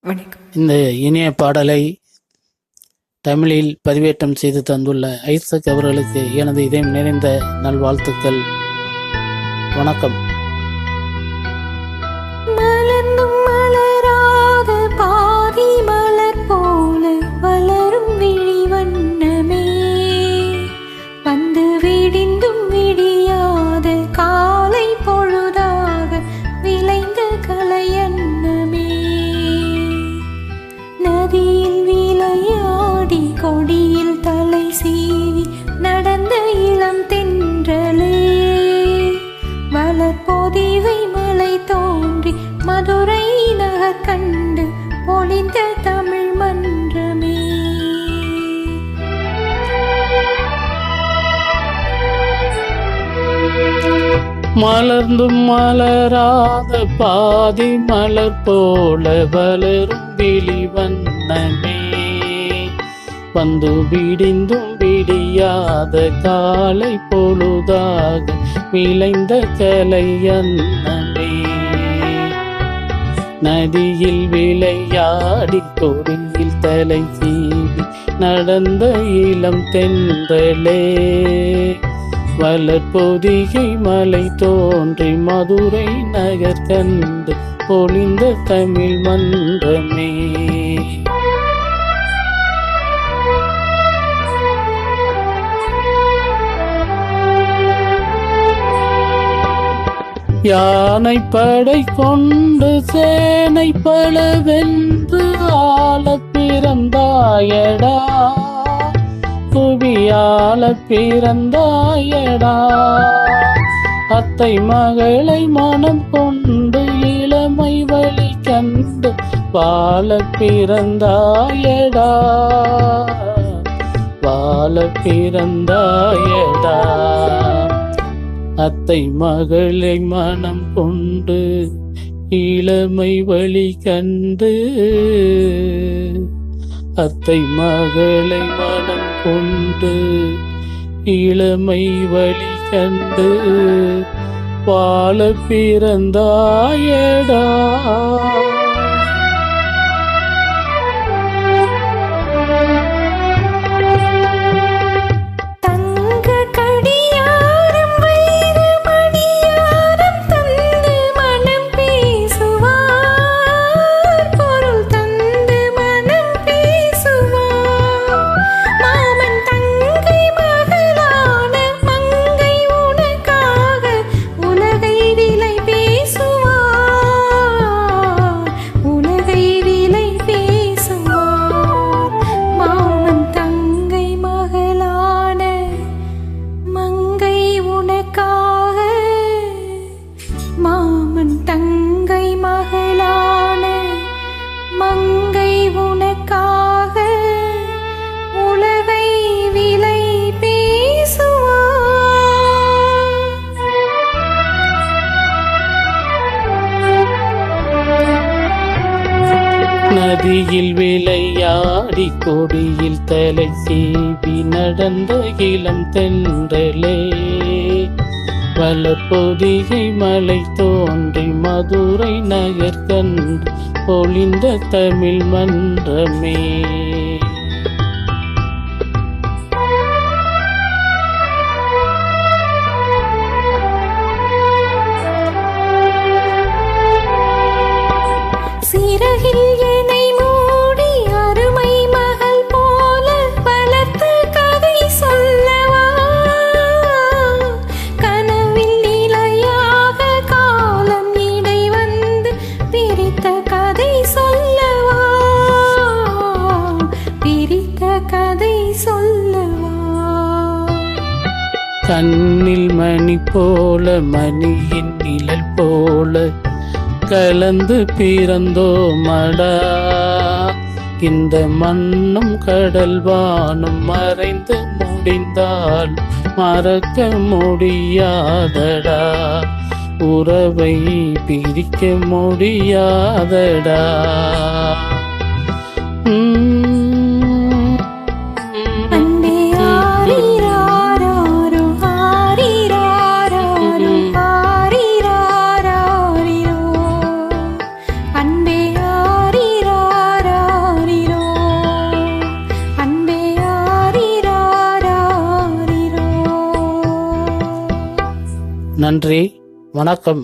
வணக்கம். இந்த இனிய பாடலை தமிழில் பதிவேற்றம் செய்து தந்துள்ள ஐசக் அவர்களுக்கு எனது இதயம் நிறைந்த நல்வாழ்த்துக்கள். வணக்கம். மலர்ந்தும் மலராத பாதி மலர் போல வளரும் விழி வண்ணமே, வந்து விடிந்தும் விடியாத காலை பொழுதாக விளைந்த கலையன்னமே, நதியில் விளையாடி கொடியில் தலை சீவி நடந்த இளம் தென்றலே, வளர்பொதிகை மலை தோன்றி மதுரை நகர் கண்டு பொழிந்த தமிழ் மன்றமே. மலர்ந்தும் மலராத பாதி மலர் போல வளரும் விழி வண்ணமே, வந்து விடிந்தும் விடியாத காலை பொழுதாக விளைந்த கலையன்னமே, நதியில் விளையாடி கொடியில் தலை சீவி நடந்த இளம் தென்றலே, வளர்பொதிகை மலை தோன்றி மதுரை நகர் கண்டு பொழிந்த தமிழ் மன்றமே. யானை படை கொண்டு சேனை பலவென்று ஆள பிறந்தாயடா, புவியாள பிறந்தாயடா, அத்தை மகளை மனம் கொண்டு இளமை வழி கண்டு வாழ பிறந்தாயடா, வாழ பிறந்தாயடா, அத்தை மகளை மனம் கொண்டு இளமை வழி கண்டு, அத்தை மகளை மனம் கொண்டு இளமை வழி கண்டு வாழ பிறந்தாயடா. நதியில் விளையாடி கொடியில் தலை சீவி நடந்த இளம் தென்றலே, வளர்பொதிகை மலை தோன்றி மதுரை நகர் கண்டு பொழிந்த தமிழ் மன்றமே. சிறகில் என்னை மூடி அருமை மகள் போல வளர்த்த கதை சொல்லவா, கனவில் நிலையாக காலம் இடை வந்து பிரித்த கதை சொல்லவா, பிரித்த கதை சொல்லவா. கண்ணில் மணி போல மணியின் நிழல் போல கலந்து பிறந்தோமடா, இந்த மண்ணும் கடல் வானும் மறைந்து முடிந்தால் மறக்க முடியாதடா, உறவை பிரிக்க முடியாதடா. அன்பே ஆரிராரோ நன்றி, வணக்கம்.